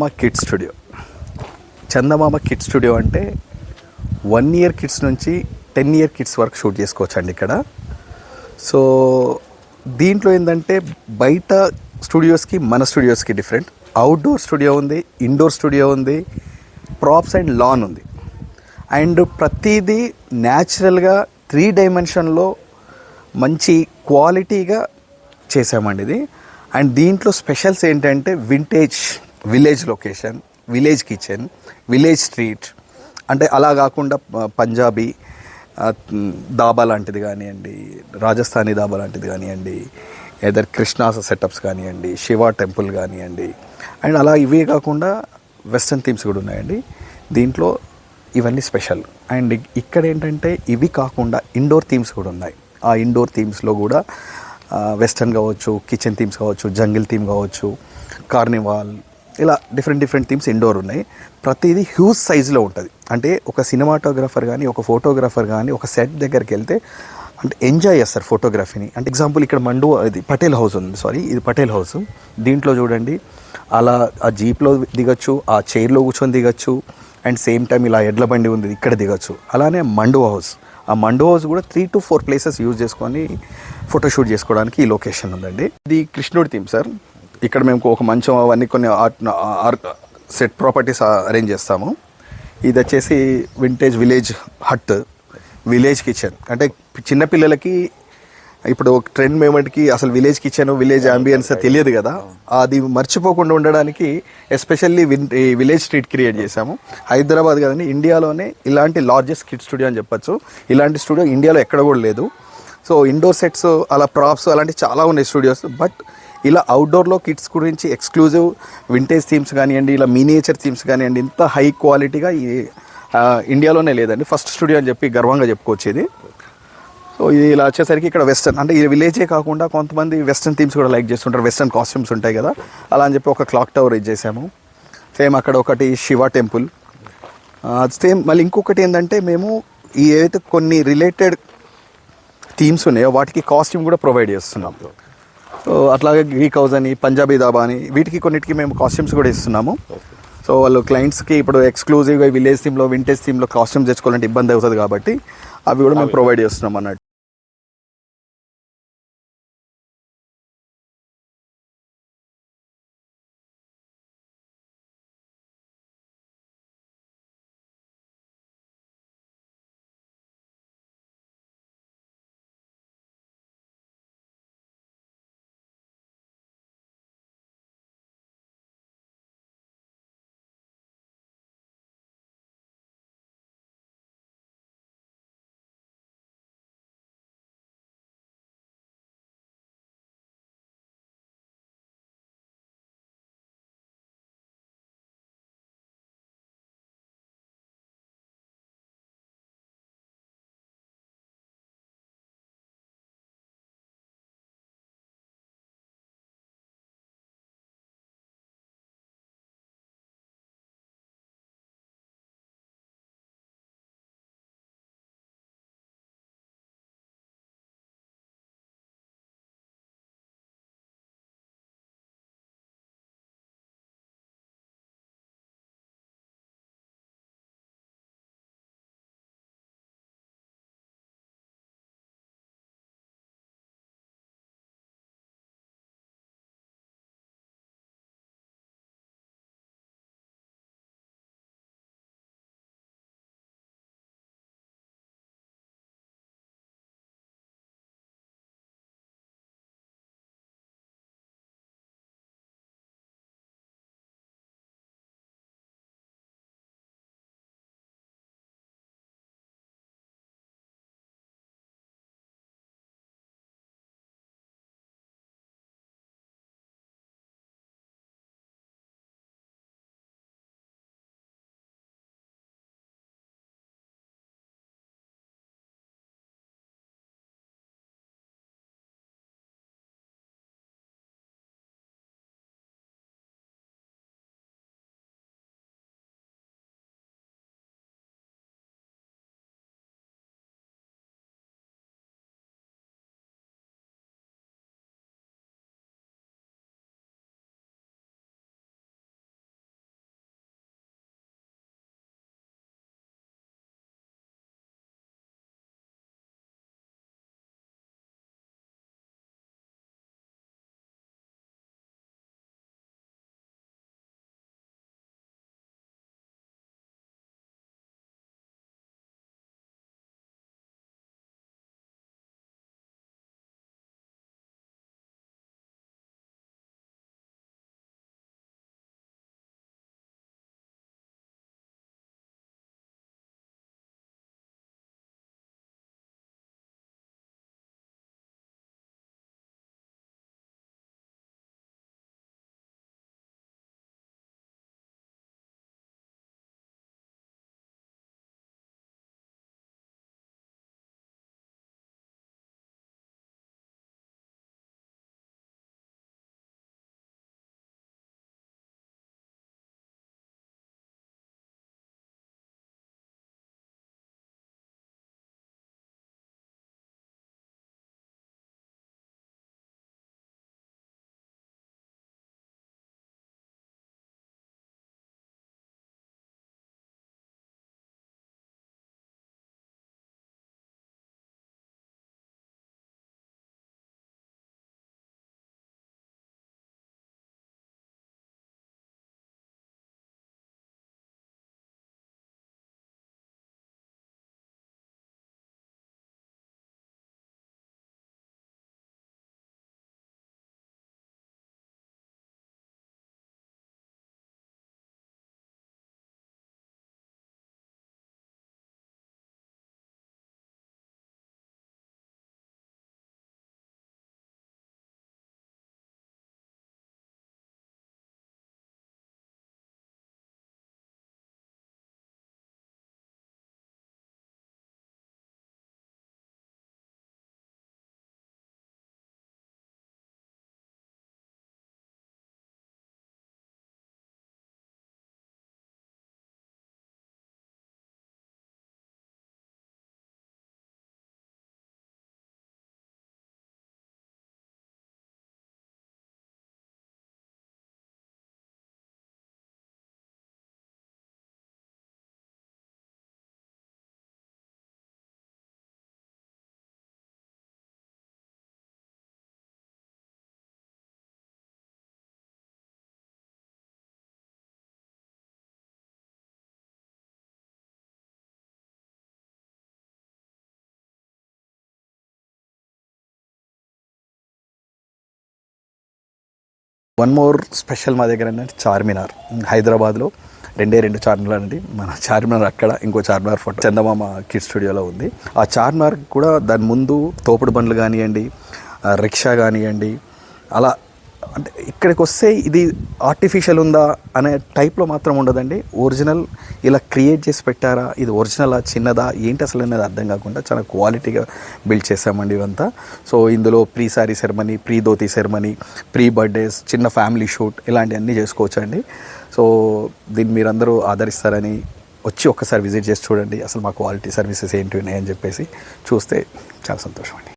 మా kids studio. చందమామ kids studio అంటే 1 year kids నుంచి 10 year కిడ్స్ వరకు షూట్ చేసుకోవచ్చు అండి ఇక్కడ. సో దీంట్లో ఏంటంటే బయట స్టూడియోస్కి మన స్టూడియోస్కి డిఫరెంట్. అవుట్డోర్ స్టూడియో ఉంది, ఇండోర్ స్టూడియో ఉంది, ప్రాప్స్ అండ్ లాన్ ఉంది. అండ్ ప్రతిదీ న్యాచురల్గా 3 dimensionలో మంచి క్వాలిటీగా చేసామండి ఇది. అండ్ దీంట్లో స్పెషల్స్ ఏంటంటే vintage village location, village kitchen, village street, అంటే అలా కాకుండా పంజాబీ దాబా లాంటిది కానివ్వండి, రాజస్థానీ దాబా లాంటిది కానివ్వండి, ఏదర్ కృష్ణా సెటప్స్ కానివ్వండి, శివ టెంపుల్ కానివ్వండి, అండ్ అలా ఇవే కాకుండా వెస్ట్రన్ థీమ్స్ కూడా ఉన్నాయండి దీంట్లో. ఇవన్నీ స్పెషల్. అండ్ ఇక్కడ ఏంటంటే ఇవి కాకుండా ఇండోర్ థీమ్స్ కూడా ఉన్నాయి. ఆ ఇండోర్ థీమ్స్లో కూడా వెస్టర్న్ కావచ్చు, కిచెన్ థీమ్స్ కావచ్చు, జంగిల్ థీమ్ కావచ్చు, కార్నివాల్, ఇలా డిఫరెంట్ థీమ్స్ ఇండోర్ ఉన్నాయి. ప్రతిదీ హ్యూజ్ సైజులో ఉంటుంది. అంటే ఒక సినిమాటోగ్రఫర్ కానీ, ఒక ఫోటోగ్రఫర్ కానీ ఒక సెట్ దగ్గరికి వెళ్తే అంటే ఎంజాయ్ చేస్తారు ఫోటోగ్రఫీని. అంటే ఎగ్జాంపుల్ ఇక్కడ ఇది పటేల్ హౌస్ ఉంది, ఇది పటేల్ హౌస్. దీంట్లో చూడండి అలా ఆ జీప్లో దిగచ్చు, ఆ చైర్లో కూర్చొని దిగచ్చు, అండ్ సేమ్ టైం ఇలా ఎడ్ల బండి ఉంది ఇక్కడ దిగచ్చు. అలానే మండు హౌస్, ఆ మండు హౌస్ కూడా 3 to 4 ప్లేసెస్ యూజ్ చేసుకొని ఫోటోషూట్ చేసుకోవడానికి ఈ లొకేషన్ ఉందండి. ఇది కృష్ణుడి థీమ్ సార్. ఇక్కడ మేము ఒక మంచం అవన్నీ కొన్ని ఆర్ట్ సెట్ ప్రాపర్టీస్ అరేంజ్ చేస్తాము. ఇది వచ్చేసి vintage village hut, village kitchen. అంటే చిన్నపిల్లలకి ఇప్పుడు ట్రెండ్ మూమెంట్కి అసలు విలేజ్ కిచెన్, విలేజ్ అంబియన్స్ తెలియదు కదా, అది మర్చిపోకుండా ఉండడానికి ఎస్పెషల్లీ విలేజ్ స్ట్రీట్ క్రియేట్ చేశాము. హైదరాబాద్ కదండి, ఇండియాలోనే ఇలాంటి లార్జెస్ట్ కిడ్ స్టూడియో అని చెప్పచ్చు. ఇలాంటి స్టూడియో ఇండియాలో ఎక్కడ కూడా లేదు. సో ఇండోర్ సెట్స్, అలా ప్రాప్స్ అలాంటివి చాలా ఉన్నాయి స్టూడియోస్. బట్ ఇలా అవుట్డోర్లో కిడ్స్ గురించి ఎక్స్క్లూజివ్ వింటేజ్ థీమ్స్ కానివ్వండి, ఇలా మినియేచర్ థీమ్స్ కానివ్వండి, ఇంత హై క్వాలిటీగా ఇండియాలోనే లేదండి. ఫస్ట్ స్టూడియో అని చెప్పి గర్వంగా చెప్పుకోవచ్చు ఇది. సో ఇది ఇలా వచ్చేసరికి ఇక్కడ వెస్టర్న్, అంటే ఈ విలేజే కాకుండా కొంతమంది వెస్టర్న్ థీమ్స్ కూడా లైక్ చేస్తుంటారు. వెస్టర్న్ కాస్ట్యూమ్స్ ఉంటాయి కదా, అలా అని చెప్పి ఒక క్లాక్ టవర్ ఇచ్చేసాము. సేమ్ అక్కడ ఒకటి శివ టెంపుల్. సేమ్ మళ్ళీ ఇంకొకటి ఏంటంటే మేము ఈ ఏదైతే కొన్ని రిలేటెడ్ థీమ్స్ ఉన్నాయో వాటికి కాస్ట్యూమ్ కూడా ప్రొవైడ్ చేస్తున్నాం. సో అట్లాగే గ్రీక్ హౌస్ అని, పంజాబీ దాబా అని, వీటికి కొన్నిటికి మేము కాస్ట్యూమ్స్ కూడా ఇస్తున్నాము. సో వాళ్ళు క్లయింట్స్కి ఇప్పుడు ఎక్స్క్లూజివ్గా విలేజ్ థీమ్లో, వింటేజ్ థీమ్లో కాస్ట్యూమ్స్ తెచ్చుకోవాలంటే ఇబ్బంది అవుతుంది కాబట్టి అవి కూడా మేము ప్రొవైడ్ చేస్తున్నాం అన్నట్టు. వన్ మోర్ స్పెషల్ మా దగ్గర ఏంటంటే చార్మినార్. హైదరాబాద్లో రెండు చార్మినార్ అండి. మన చార్మినార్ అక్కడ, ఇంకో చార్మినార్ ఫోటో చందమామ కిడ్స్ స్టూడియోలో ఉంది. ఆ చార్మినార్ కూడా దాని ముందు తోపుడు బండ్లు కానివ్వండి, రిక్షా కానివ్వండి, అలా అంటే ఇక్కడికి వస్తే ఇది ఆర్టిఫిషియల్ ఉందా అనే టైప్లో మాత్రం ఉండదండి. ఒరిజినల్ ఇలా క్రియేట్ చేసి పెట్టారా, ఇది ఒరిజినలా చిన్నదా ఏంటి అసలు అనేది అర్థం కాకుండా చాలా క్వాలిటీగా బిల్డ్ చేసామండి ఇవంతా. సో ఇందులో pre sari ceremony, pre dhoti ceremony, pre birthdays, చిన్న ఫ్యామిలీ షూట్ ఇలాంటివన్నీ చేసుకోవచ్చండి. సో దీన్ని మీరందరూ ఆదరిస్తారని వచ్చి ఒక్కసారి విజిట్ చేసి చూడండి. అసలు మా క్వాలిటీ సర్వీసెస్ ఏంటి ఉన్నాయని చెప్పేసి చూస్తే చాలా సంతోషం అండి.